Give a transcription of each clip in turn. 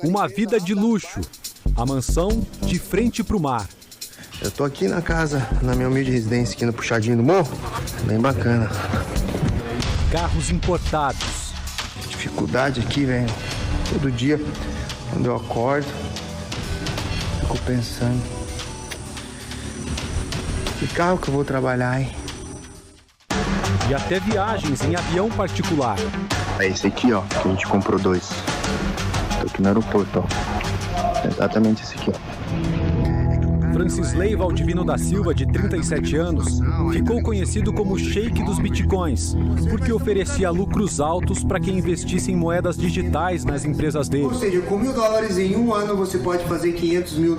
Uma vida de luxo. A mansão de frente para o mar. Eu tô aqui na casa, na minha humilde residência aqui no Puxadinho do Morro. Bem bacana. Carros importados. Dificuldade aqui, velho. Todo dia, quando eu acordo, fico pensando: que carro que eu vou trabalhar, hein? E até viagens em avião particular. É esse aqui, ó, que a gente comprou 2. Tô aqui no aeroporto, ó. Exatamente esse aqui, ó. Francisley Valdivino da Silva, de 37 anos, ficou conhecido como Sheik dos Bitcoins, porque oferecia lucros altos para quem investisse em moedas digitais nas empresas dele. Ou seja, com $1.000 em um ano você pode fazer $500 mil.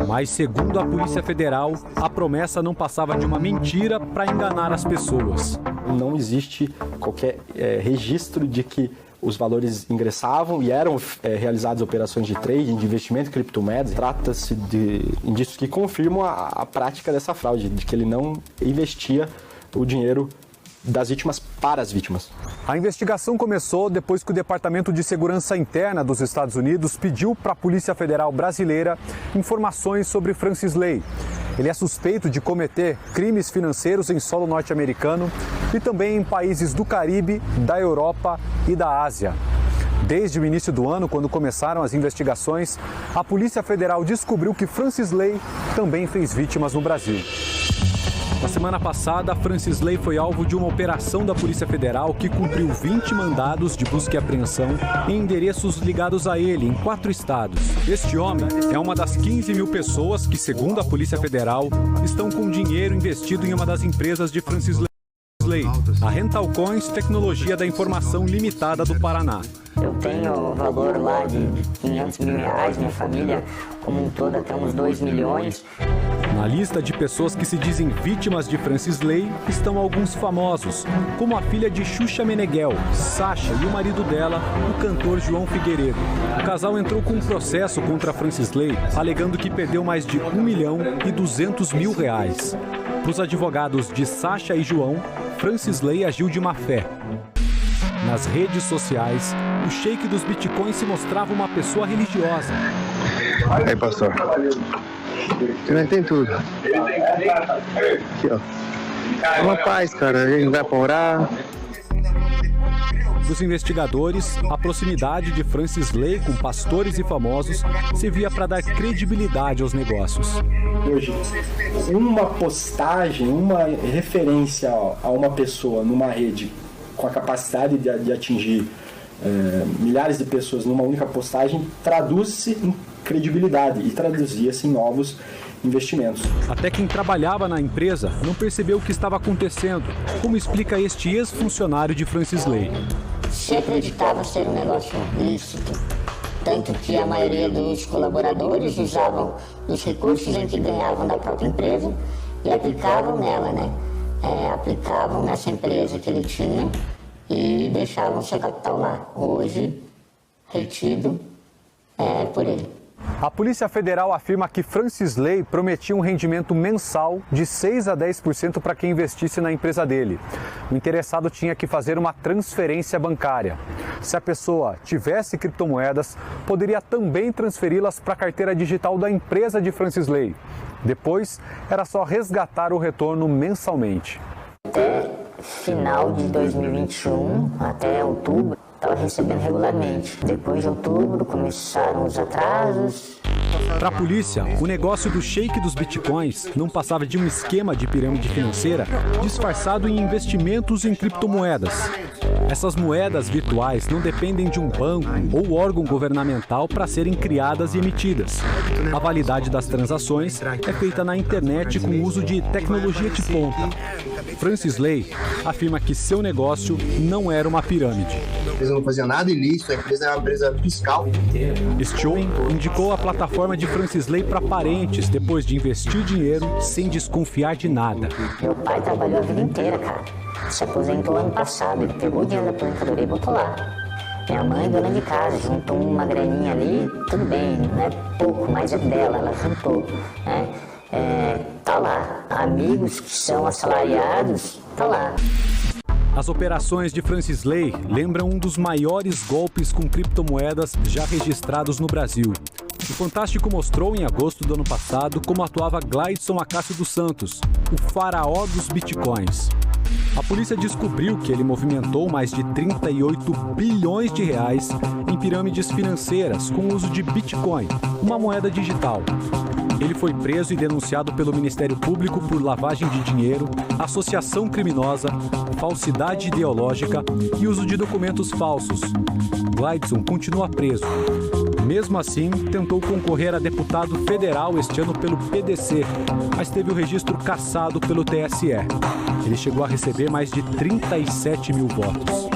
Mas, segundo a Polícia Federal, a promessa não passava de uma mentira para enganar as pessoas. Não existe qualquer registro de que os valores ingressavam e eram realizadas operações de trading, de investimento em criptomoedas. Trata-se de indícios que confirmam a prática dessa fraude, de que ele não investia o dinheiro das vítimas para as vítimas. A investigação começou depois que o Departamento de Segurança Interna dos Estados Unidos pediu para a Polícia Federal Brasileira informações sobre Francisley. Ele é suspeito de cometer crimes financeiros em solo norte-americano e também em países do Caribe, da Europa e da Ásia. Desde o início do ano, quando começaram as investigações, a Polícia Federal descobriu que Francisley também fez vítimas no Brasil. Na semana passada, Francisley foi alvo de uma operação da Polícia Federal que cumpriu 20 mandados de busca e apreensão em endereços ligados a ele, em 4 estados. Este homem é uma das 15 mil pessoas que, segundo a Polícia Federal, estão com dinheiro investido em uma das empresas de Francisley, a Rental Coins Tecnologia da Informação Limitada do Paraná. Eu tenho o valor lá de R$500 mil, minha família como um todo até uns 2 milhões. Na lista de pessoas que se dizem vítimas de Francisley estão alguns famosos, como a filha de Xuxa Meneghel, Sasha, e o marido dela, o cantor João Figueiredo. O casal entrou com um processo contra Francisley, alegando que perdeu mais de R$1.200.000. Para os advogados de Sasha e João, Francisley agiu de má fé. Nas redes sociais, o Sheik dos Bitcoins se mostrava uma pessoa religiosa. Aí, pastor. Você tem tudo. Aqui, ó. É uma paz, cara. A gente vai pra orar. Dos investigadores, a proximidade de Francisley com pastores e famosos servia para dar credibilidade aos negócios. Hoje, uma postagem, uma referência a uma pessoa numa rede com a capacidade de atingir milhares de pessoas numa única postagem, traduz-se em credibilidade e traduzia-se em novos investimentos. Até quem trabalhava na empresa não percebeu o que estava acontecendo, como explica este ex-funcionário de Francisley. Se acreditava ser um negócio lícito, tanto que a maioria dos colaboradores usavam os recursos em que ganhavam da própria empresa e aplicavam nela, né? Aplicavam nessa empresa que ele tinha e deixavam seu capital lá, hoje retido por ele. A Polícia Federal afirma que Francisley prometia um rendimento mensal de 6 a 10% para quem investisse na empresa dele. O interessado tinha que fazer uma transferência bancária. Se a pessoa tivesse criptomoedas, poderia também transferi-las para a carteira digital da empresa de Francisley. Depois, era só resgatar o retorno mensalmente. Até final de 2021, até outubro, estava recebendo regularmente. Depois de outubro, começaram os atrasos. Para a polícia, o negócio do Sheik dos Bitcoins não passava de um esquema de pirâmide financeira disfarçado em investimentos em criptomoedas. Essas moedas virtuais não dependem de um banco ou órgão governamental para serem criadas e emitidas. A validade das transações é feita na internet com o uso de tecnologia de ponta. Francisley afirma que seu negócio não era uma pirâmide. A empresa não fazia nada ilícito, a empresa era uma empresa fiscal. Este homem indicou a plataforma de Francisley para parentes depois de investir dinheiro sem desconfiar de nada. Meu pai trabalhou a vida inteira, cara. Se aposentou ano passado, ele pegou o dinheiro da aposentadoria e botou lá. Minha mãe, dona de casa, juntou uma graninha ali, tudo bem, não é pouco, mas é dela, ela juntou, né? Tá lá. Amigos que são assalariados, tá lá. As operações de Francis Ley lembram um dos maiores golpes com criptomoedas já registrados no Brasil. O Fantástico mostrou em agosto do ano passado como atuava Gleidson Acácio dos Santos, o faraó dos bitcoins. A polícia descobriu que ele movimentou mais de 38 bilhões de reais em pirâmides financeiras com o uso de Bitcoin, uma moeda digital. Ele foi preso e denunciado pelo Ministério Público por lavagem de dinheiro, associação criminosa, falsidade ideológica e uso de documentos falsos. Gleidson continua preso. Mesmo assim, tentou concorrer a deputado federal este ano pelo PDC, mas teve o registro cassado pelo TSE. Ele chegou a receber mais de 37 mil votos.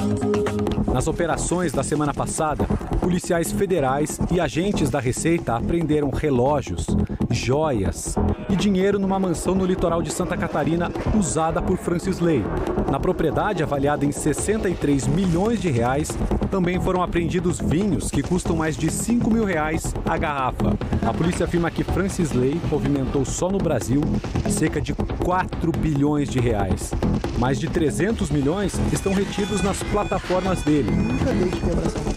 Nas operações da semana passada, policiais federais e agentes da Receita apreenderam relógios, joias e dinheiro numa mansão no litoral de Santa Catarina usada por Francis Ley. Na propriedade, avaliada em 63 milhões de reais, também foram apreendidos vinhos que custam mais de 5 mil reais a garrafa. A polícia afirma que Francis Ley movimentou só no Brasil cerca de 4 bilhões de reais. Mais de 300 milhões estão retidos nas plataformas dele.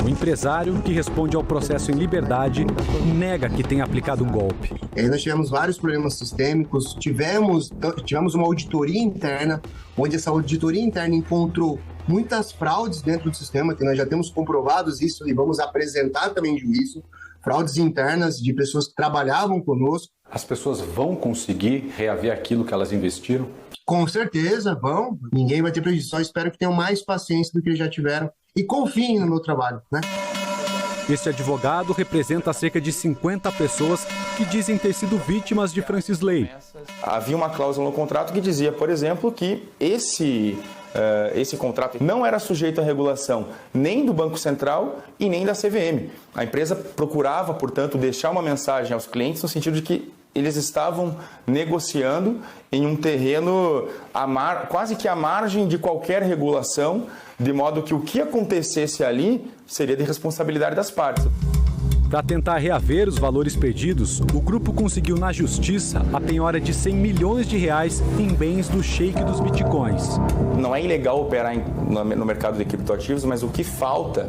O empresário, que responde ao processo em liberdade, nega que tenha aplicado um golpe. Nós tivemos vários problemas sistêmicos, tivemos uma auditoria interna, onde essa auditoria interna encontrou muitas fraudes dentro do sistema, que nós já temos comprovados isso e vamos apresentar também em juízo, fraudes internas de pessoas que trabalhavam conosco. As pessoas vão conseguir reaver aquilo que elas investiram? Com certeza, vão. Ninguém vai ter prejuízo. Só espero que tenham mais paciência do que eles já tiveram e confiem no meu trabalho, né? Este advogado representa cerca de 50 pessoas que dizem ter sido vítimas de Francis Ley. Havia uma cláusula no contrato que dizia, por exemplo, que esse contrato não era sujeito à regulação nem do Banco Central e nem da CVM. A empresa procurava, portanto, deixar uma mensagem aos clientes no sentido de que eles estavam negociando em um terreno quase que à margem de qualquer regulação, de modo que o que acontecesse ali seria de responsabilidade das partes. Para tentar reaver os valores perdidos, o grupo conseguiu na justiça a penhora de 100 milhões de reais em bens do sheik dos bitcoins. Não é ilegal operar no mercado de criptoativos, mas o que falta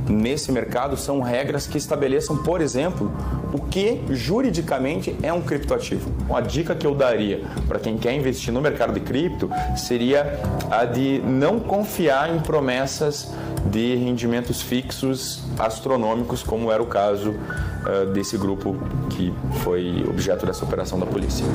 nesse mercado são regras que estabeleçam, por exemplo, o que juridicamente é um criptoativo. A dica que eu daria para quem quer investir no mercado de cripto seria a de não confiar em promessas de rendimentos fixos astronômicos, como era o caso desse grupo que foi objeto dessa operação da polícia.